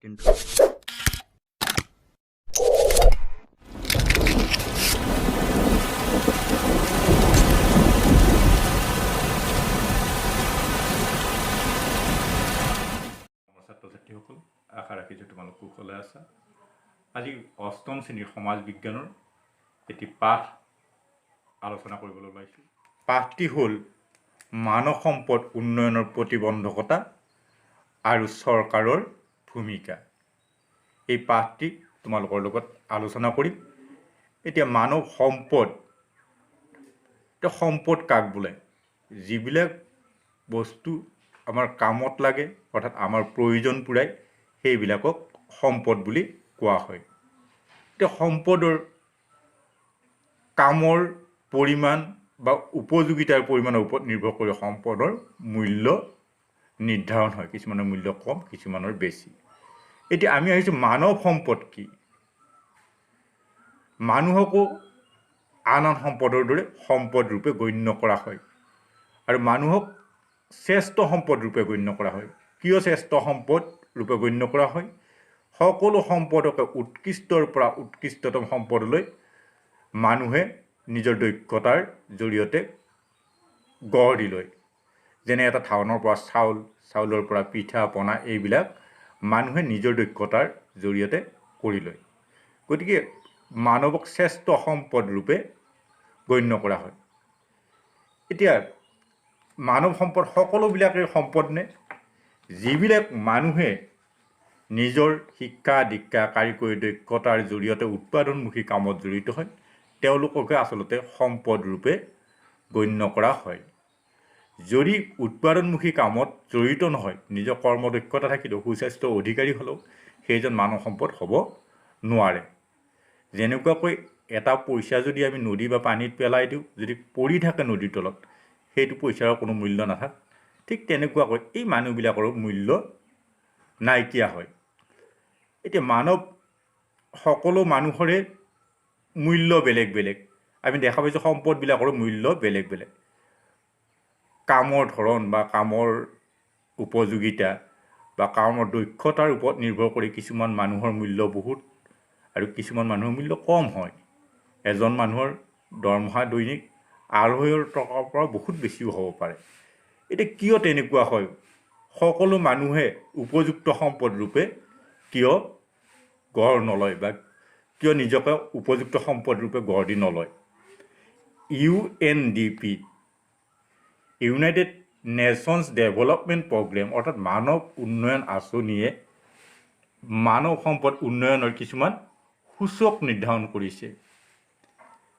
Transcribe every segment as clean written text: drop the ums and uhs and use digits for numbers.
কিন্তু ছাত্ৰ-ছাত্ৰীসকল আশা ৰাখিছোঁ তোমালোক কুশলে আছা। আজি অষ্টম শ্ৰেণীৰ সমাজ বিজ্ঞানৰ এটি পাঠ আলোচনা কৰিবলৈ ওলাইছোঁ। পাঠটি হ'ল মানৱ সম্পদ উন্নয়নৰ প্ৰতিবন্ধকতা আৰু চৰকাৰৰ ভূমিকা। এই পাঠটি তোমালোকৰ লগত আলোচনা কৰিম। এতিয়া মানৱ সম্পদ, সম্পদ কাক বোলে? যিবিলাক বস্তু আমাৰ কামত লাগে, অৰ্থাৎ আমাৰ প্ৰয়োজন পূৰাই, সেইবিলাকক সম্পদ বুলি কোৱা হয়। এতিয়া সম্পদৰ কামৰ পৰিমাণ বা উপযোগিতাৰ পৰিমাণৰ ওপৰত নিৰ্ভৰ কৰি সম্পদৰ মূল্য নিৰ্ধাৰণ হয়। কিছুমানৰ মূল্য কম, কিছুমানৰ বেছি। এতিয়া আমি আহিছোঁ মানৱ সম্পদ কি? মানুহকো আন আন সম্পদৰ দৰে সম্পদ ৰূপে গণ্য কৰা হয় আৰু মানুহক শ্ৰেষ্ঠ সম্পদ ৰূপে গণ্য কৰা হয়। কিয় শ্ৰেষ্ঠ সম্পদ ৰূপে গণ্য কৰা হয়? সকলো সম্পদকে উৎকৃষ্টৰ পৰা উৎকৃষ্টতম সম্পদলৈ মানুহে নিজৰ দক্ষতাৰ জৰিয়তে গঢ় দি লয়। যেনে এটা ধানৰ পৰা চাউল, চাউলৰ পৰা পিঠা পনা, এইবিলাক মানুহে নিজৰ দক্ষতাৰ জৰিয়তে কৰি লয়। গতিকে মানৱক শ্ৰেষ্ঠ সম্পদ ৰূপে গণ্য কৰা হয়। এতিয়া মানৱ সম্পদ সকলোবিলাকেই সম্পদ নে? যিবিলাক মানুহে নিজৰ শিক্ষা দীক্ষা কাৰিকৰী দক্ষতাৰ জৰিয়তে উৎপাদনমুখী কামত জড়িত হয়, তেওঁলোককে আচলতে সম্পদ ৰূপে গণ্য কৰা হয়। যদি উৎপাদনমুখী কামত জড়িত নহয়, নিজৰ কৰ্মদক্ষতা থাকিলেও, সুস্বাস্থ্য অধিকাৰী হ'লেও সেইজন মানৱ সম্পদ হ'ব নোৱাৰে। যেনেকুৱাকৈ এটা পইচা যদি আমি নদী বা পানীত পেলাই দিওঁ, যদি পৰি থাকে নদীৰ তলত, সেইটো পইচাৰ কোনো মূল্য নাথাকে। ঠিক তেনেকুৱাকৈ এই মানুহবিলাকৰো মূল্য নাইকিয়া হয়। এতিয়া সকলো মানুহৰে মূল্য বেলেগ বেলেগ। আমি দেখা পাইছোঁ সম্পদবিলাকৰো মূল্য বেলেগ বেলেগ। কামৰ ধৰণ বা কামৰ উপযোগিতা বা কামৰ দক্ষতাৰ ওপৰত নিৰ্ভৰ কৰি কিছুমান মানুহৰ মূল্য বহুত আৰু কিছুমান মানুহৰ মূল্য কম হয়। এজন মানুহৰ দৰমহা দৈনিক 250 টকাৰ পৰা বহুত বেছিও হ'ব পাৰে। এতিয়া কিয় তেনেকুৱা হয়? সকলো মানুহে উপযুক্ত সম্পদ ৰূপে কিয় গঢ় নলয় বা কিয় নিজকে উপযুক্ত সম্পদ ৰূপে গঢ় দি নলয়? UNDP, United Nations Development Programme, অৰ্থাৎ মানৱ উন্নয়ন আঁচনিয়ে মানৱ সম্পদ উন্নয়নৰ কিছুমান সূচক নিৰ্ধাৰণ কৰিছে।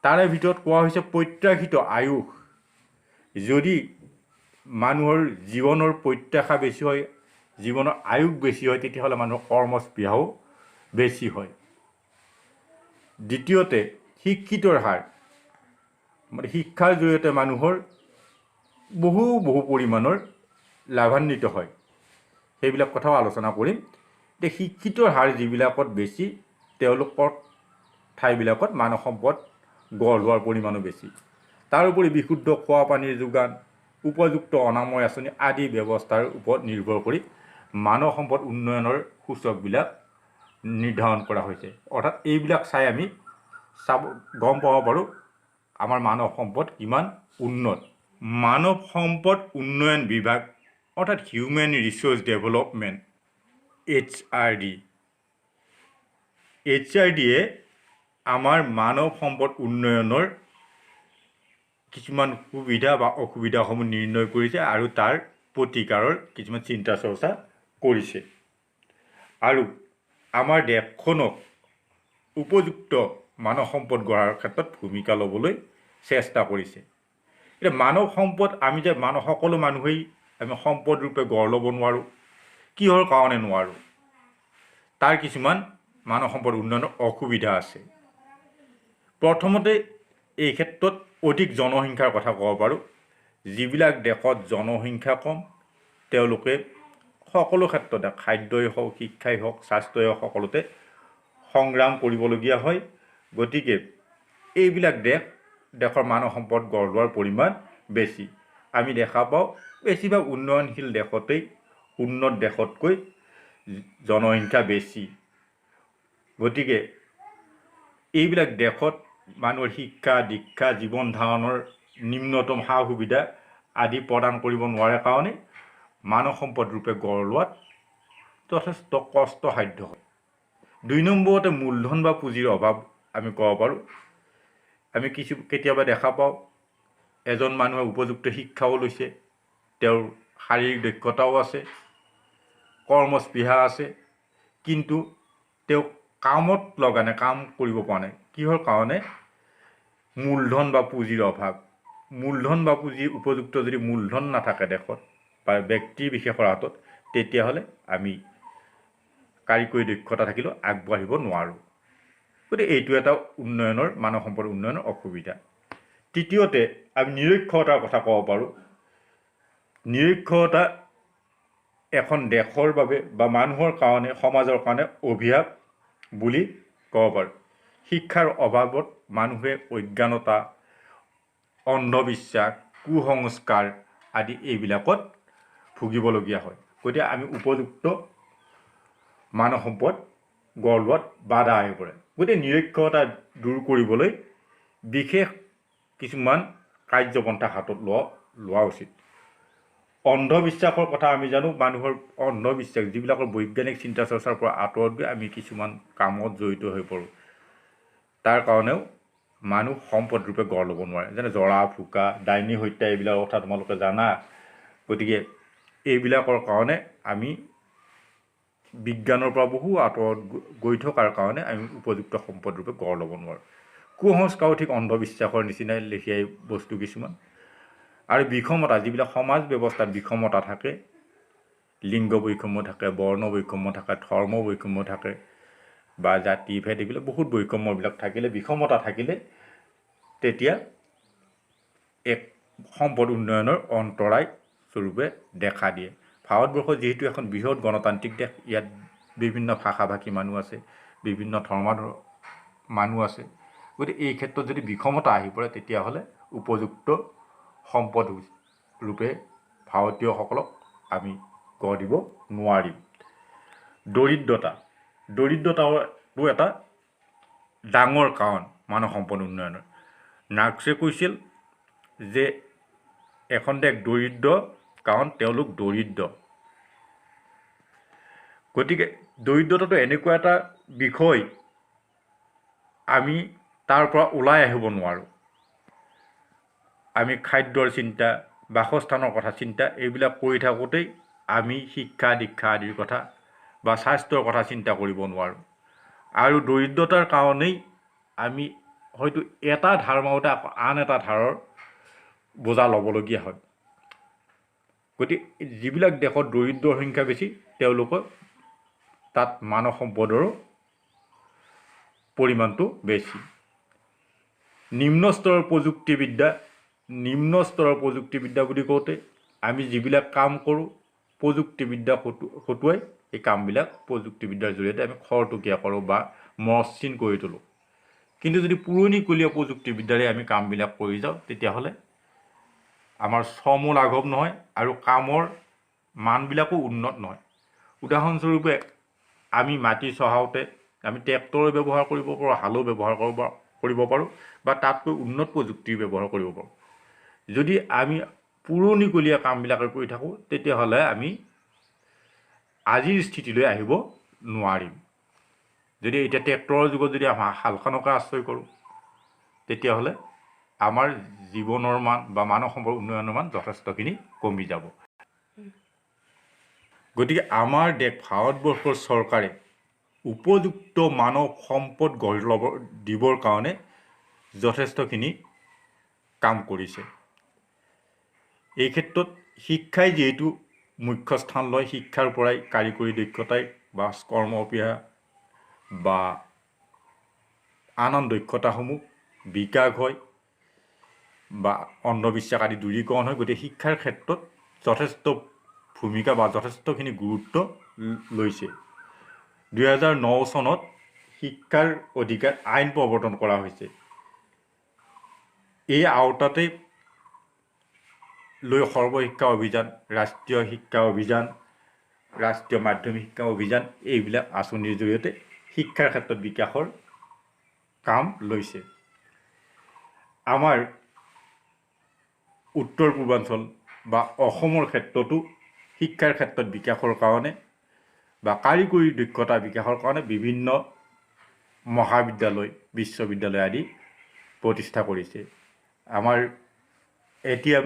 তাৰে ভিতৰত কোৱা হৈছে প্ৰত্যাশিত আয়ুস। যদি মানুহৰ জীৱনৰ প্ৰত্যাশা বেছি হয়, জীৱনৰ আয়ুস বেছি হয়, তেতিয়াহ'লে মানুহৰ কৰ্মস্পৃহাও বেছি হয়। দ্বিতীয়তে শিক্ষিতৰ হাৰ, মানে শিক্ষাৰ জৰিয়তে মানুহৰ বহু পৰিমাণৰ লাভান্বিত হয়। সেইবিলাক কথাও আলোচনা কৰিম। এতিয়া শিক্ষিতৰ হাৰ যিবিলাকত বেছি, তেওঁলোকৰ ঠাইবিলাকত মানৱ সম্পদ গঢ় লোৱাৰ পৰিমাণো বেছি। তাৰোপৰি বিশুদ্ধ খোৱা পানীৰ যোগান, উপযুক্ত অনাময় আঁচনি আদি ব্যৱস্থাৰ ওপৰত নিৰ্ভৰ কৰি মানৱ সম্পদ উন্নয়নৰ সূচকবিলাক নিৰ্ধাৰণ কৰা হৈছে। অৰ্থাৎ এইবিলাক চাই আমি গম পাব পাৰোঁ আমাৰ মানৱ সম্পদ কিমান উন্নত। মানৱ সম্পদ উন্নয়ন বিভাগ, অৰ্থাৎ হিউমেন ৰিচোৰ্চ ডেভেলপমেণ্ট, HRDয়ে আমাৰ মানৱ সম্পদ উন্নয়নৰ কিছুমান সুবিধা বা অসুবিধাসমূহ নিৰ্ণয় কৰিছে আৰু তাৰ প্ৰতিকাৰৰ কিছুমান চিন্তা চৰ্চা কৰিছে আৰু আমাৰ দেশখনক উপযুক্ত মানৱ সম্পদ গঢ়াৰ ক্ষেত্ৰত ভূমিকা ল'বলৈ চেষ্টা কৰিছে। এতিয়া মানৱ সম্পদ আমি যে সকলো মানুহেই আমি সম্পদ ৰূপে গঢ় ল'ব নোৱাৰোঁ। কিহৰ কাৰণে নোৱাৰোঁ? তাৰ কিছুমান মানৱ সম্পদ উন্নয়নৰ অসুবিধা আছে। প্ৰথমতে এই ক্ষেত্ৰত অধিক জনসংখ্যাৰ কথা ক'ব পাৰোঁ। যিবিলাক দেশত জনসংখ্যা কম, তেওঁলোকে সকলো ক্ষেত্ৰতে খাদ্যই হওক, শিক্ষাই হওক, স্বাস্থ্যই হওক, সকলোতে সংগ্ৰাম কৰিবলগীয়া হয়। গতিকে এইবিলাক দেশৰ মানৱ সম্পদ গঢ় লোৱাৰ পৰিমাণ বেছি। আমি দেখা পাওঁ বেছিভাগ উন্নয়নশীল দেশতেই উন্নত দেশতকৈ জনসংখ্যা বেছি। গতিকে এইবিলাক দেশত মানুহৰ শিক্ষা দীক্ষা জীৱন ধাৰণৰ নিম্নতম সা সুবিধা আদি প্ৰদান কৰিব নোৱাৰে কাৰণে মানৱ সম্পদ ৰূপে গঢ় লোৱাত যথেষ্ট কষ্টসাধ্য হয়। 2 নম্বৰতে মূলধন বা পুঁজিৰ অভাৱ আমি ক'ব পাৰোঁ। আমি কেতিয়াবা দেখা পাওঁ এজন মানুহে উপযুক্ত শিক্ষাও লৈছে, তেওঁৰ শাৰীৰিক দক্ষতাও আছে, কৰ্মস্পৃহা আছে, কিন্তু তেওঁ কামত লগা নাই, কাম কৰিব পৰা নাই। কিহৰ কাৰণে? মূলধন বা পুঁজিৰ অভাৱ। মূলধন বা পুঁজিৰ উপযুক্ত যদি মূলধন নাথাকে দেশত বা ব্যক্তি বিশেষৰ হাতত, তেতিয়াহ'লে আমি কাৰিকৰী দক্ষতা থাকিলেও আগবাঢ়িব নোৱাৰোঁ। গতিকে এইটো এটা উন্নয়নৰ মানৱ সম্পদ উন্নয়নৰ অসুবিধা। তৃতীয়তে আমি নিৰক্ষৰতাৰ কথা ক'ব পাৰোঁ। নিৰক্ষৰতা এখন দেশৰ বাবে বা মানুহৰ কাৰণে, সমাজৰ কাৰণে অভিশাপ বুলি ক'ব পাৰোঁ। শিক্ষাৰ অভাৱত মানুহে অজ্ঞানতা, অন্ধবিশ্বাস, কুসংস্কাৰ আদি এইবিলাকত ভুগিবলগীয়া হয়। গতিকে আমি উপযুক্ত মানৱ সম্পদ গঢ় লোৱাত বাধা আহি পৰে। গতিকে নিৰক্ষৰতা দূৰ কৰিবলৈ বিশেষ কিছুমান কাৰ্যপন্থা হাতত লোৱা উচিত। অন্ধবিশ্বাসৰ কথা আমি জানো। মানুহৰ অন্ধবিশ্বাস, যিবিলাকৰ বৈজ্ঞানিক চিন্তা চৰ্চাৰ পৰা আঁতৰত গৈ আমি কিছুমান কামত জড়িত হৈ পৰোঁ, তাৰ কাৰণেও মানুহ সম্পদ ৰূপে গঢ় ল'ব নোৱাৰে। যেনে জৰা ফুকা, ডাইনী হত্যা, এইবিলাকৰ কথা তোমালোকে জানা। গতিকে এইবিলাকৰ কাৰণে আমি বিজ্ঞানৰ পৰা বহু আঁতৰত গৈ থকাৰ কাৰণে আমি উপযুক্ত সম্পদ ৰূপে গঢ় ল'ব নোৱাৰোঁ। কুসংস্কাৰো ঠিক অন্ধবিশ্বাসৰ নিচিনাই লেখীয়াই বস্তু কিছুমান। আৰু বিষমতা, যিবিলাক সমাজ ব্যৱস্থাত বিষমতা থাকে, লিংগ বৈষম্য থাকে, বৰ্ণ বৈষম্য থাকে, ধৰ্ম বৈষম্য থাকে বা জাতি ভেদ, এইবিলাক বহুত বৈষম্যবিলাক থাকিলে, বিষমতা থাকিলে, তেতিয়া এক সম্পদ উন্নয়নৰ অন্তৰায় স্বৰূপে দেখা দিয়ে। ভাৰতবৰ্ষ যিহেতু এখন বৃহৎ গণতান্ত্ৰিক দেশ, ইয়াত বিভিন্ন ভাষা ভাষী মানুহ আছে, বিভিন্ন ধৰ্মৰ মানুহ আছে। গতিকে এই ক্ষেত্ৰত যদি বিষমতা আহি পৰে, তেতিয়াহ'লে উপযুক্ত সম্পদ ৰূপে ভাৰতীয়সকলক আমি গঢ় দিব নোৱাৰিম। দৰিদ্ৰতাও এটা ডাঙৰ কাৰণ মানৱ সম্পদ উন্নয়নৰ। মাৰ্ক্সে কৈছিল যে এখন দেশ দৰিদ্ৰ কাৰণ তেওঁলোক দৰিদ্ৰ। গতিকে দৰিদ্ৰতাটো এনেকুৱা এটা বিষয়, আমি তাৰ পৰা ওলাই আহিব নোৱাৰোঁ। আমি খাদ্যৰ চিন্তা, বাসস্থানৰ কথা চিন্তা, এইবিলাক কৰি থাকোঁতেই আমি শিক্ষা দীক্ষা আদিৰ কথা বা স্বাস্থ্যৰ কথা চিন্তা কৰিব নোৱাৰোঁ। আৰু দৰিদ্ৰতাৰ কাৰণেই আমি হয়তো এটা ধাৰ মাৰোঁতে আকৌ আন এটা ধাৰৰ বোজা ল'বলগীয়া হয়। গতিকে যিবিলাক দেশত দৰিদ্ৰৰ সংখ্যা বেছি, তেওঁলোকৰ তাত মানৱ সম্পদৰো পৰিমাণটো বেছি। নিম্ন স্তৰৰ প্ৰযুক্তিবিদ্যা বুলি কওঁতে আমি যিবিলাক কাম কৰোঁ, প্ৰযুক্তিবিদ্যা খটুৱাই এই কামবিলাক প্ৰযুক্তিবিদ্যাৰ জৰিয়তে আমি খৰতকীয়া কৰোঁ বা মসৃণ কৰি তোলোঁ। কিন্তু যদি পুৰণিকলীয়া প্ৰযুক্তিবিদ্যাৰে আমি কামবিলাক কৰি যাওঁ, তেতিয়াহ'লে আমাৰ শ্ৰমো লাঘৱ নহয় আৰু কামৰ মানবিলাকো উন্নত নহয়। উদাহৰণস্বৰূপে আমি মাটি চহাওঁতে আমি ট্ৰেক্টৰ ব্যৱহাৰ কৰিব পাৰোঁ, হালো ব্যৱহাৰ কৰিব পাৰোঁ বা তাতকৈ উন্নত প্ৰযুক্তি ব্যৱহাৰ কৰিব পাৰোঁ। যদি আমি পুৰণিকলীয়া কামবিলাকে কৰি থাকোঁ, তেতিয়াহ'লে আমি আজিৰ স্থিতিলৈ আহিব নোৱাৰিম। যদি এতিয়া ট্ৰেক্টৰৰ যুগত যদি আমাৰ হালখনকে আশ্ৰয় কৰোঁ, তেতিয়াহ'লে আমাৰ জীৱনৰ মান বা মানৱ সম্পদ উন্নয়নৰ মান যথেষ্টখিনি কমি যাব। গতিকে আমাৰ দেশ ভাৰতবৰ্ষৰ চৰকাৰে উপযুক্ত মানৱ সম্পদ গঢ় দিবৰ কাৰণে যথেষ্টখিনি কাম কৰিছে। এই ক্ষেত্ৰত শিক্ষাই যিহেতু মুখ্য স্থান লয়, শিক্ষাৰ পৰাই কাৰিকৰী দক্ষতাই বা কৰ্মস্পৃহা বা আন দক্ষতাসমূহ বিকাশ হয় বা অন্ধবিশ্বাস আদি দূৰীকৰণ হয়। গতিকে শিক্ষাৰ ক্ষেত্ৰত যথেষ্ট ভূমিকা বা যথেষ্টখিনি গুৰুত্ব লৈছে। 2009 চনত শিক্ষাৰ অধিকাৰ আইন প্ৰৱৰ্তন কৰা হৈছে। এই আওতাতে লৈ সৰ্বশিক্ষা অভিযান, ৰাষ্ট্ৰীয় শিক্ষা অভিযান ৰাষ্ট্ৰীয় মাধ্যমিক শিক্ষা অভিযান এইবিলাক আঁচনিৰ জৰিয়তে শিক্ষাৰ ক্ষেত্ৰত বিকাশৰ কাম লৈছে। আমাৰ উত্তৰ পূৰ্বাঞ্চল বা অসমৰ ক্ষেত্ৰতো শিক্ষাৰ ক্ষেত্ৰত বিকাশৰ কাৰণে বা কাৰিকৰী দক্ষতা বিকাশৰ কাৰণে বিভিন্ন মহাবিদ্যালয় বিশ্ববিদ্যালয় আদি প্ৰতিষ্ঠা কৰিছে। আমাৰ এতিয়া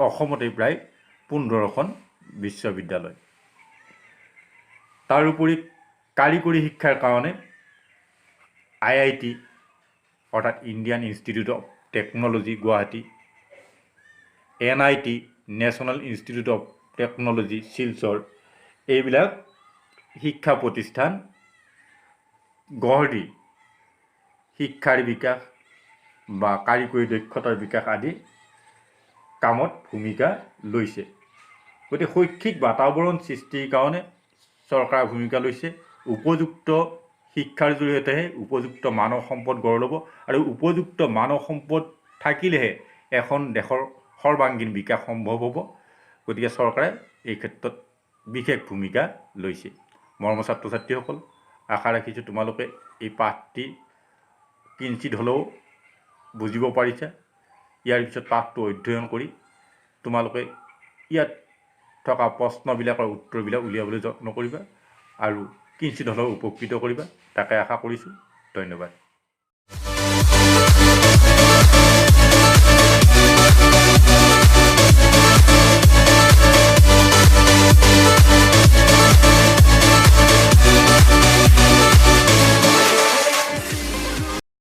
অসমতে প্ৰায় 15খন বিশ্ববিদ্যালয়। তাৰোপৰি কাৰিকৰী শিক্ষাৰ কাৰণে IIT অৰ্থাৎ Indian institute of technology Guwahati, NIT national institute of technology Silchar এইবিলাক শিক্ষা প্ৰতিষ্ঠান গঢ় দি শিক্ষাৰ বিকাশ বা কাৰিকৰী দক্ষতাৰ বিকাশ আদি কামত ভূমিকা লৈছে। গতিকে শৈক্ষিক বাতাবৰণ সৃষ্টিৰ কাৰণে চৰকাৰে ভূমিকা লৈছে। উপযুক্ত শিক্ষাৰ জৰিয়তেহে উপযুক্ত মানৱ সম্পদ গঢ় ল'ব আৰু উপযুক্ত মানৱ সম্পদ থাকিলেহে এখন দেশৰ সৰ্বাংগীন বিকাশ সম্ভৱ হ'ব। গতিকে চৰকাৰে এই ক্ষেত্ৰত বিশেষ ভূমিকা লৈছে। মৰমৰ ছাত্ৰ ছাত্ৰীসকল, আশা ৰাখিছোঁ তোমালোকে এই পাঠটি কিঞ্চিত হ'লেও বুজিব পাৰিছা। ইয়াৰ পিছত পাঠটো অধ্যয়ন কৰি তোমালোকে ইয়াত থকা প্ৰশ্নবিলাকৰ উত্তৰবিলাক উলিয়াবলৈ যত্ন কৰিবা আৰু কিঞ্চিত হ'লেও উপকৃত কৰিবা, তাকে আশা কৰিছোঁ। ধন্যবাদ।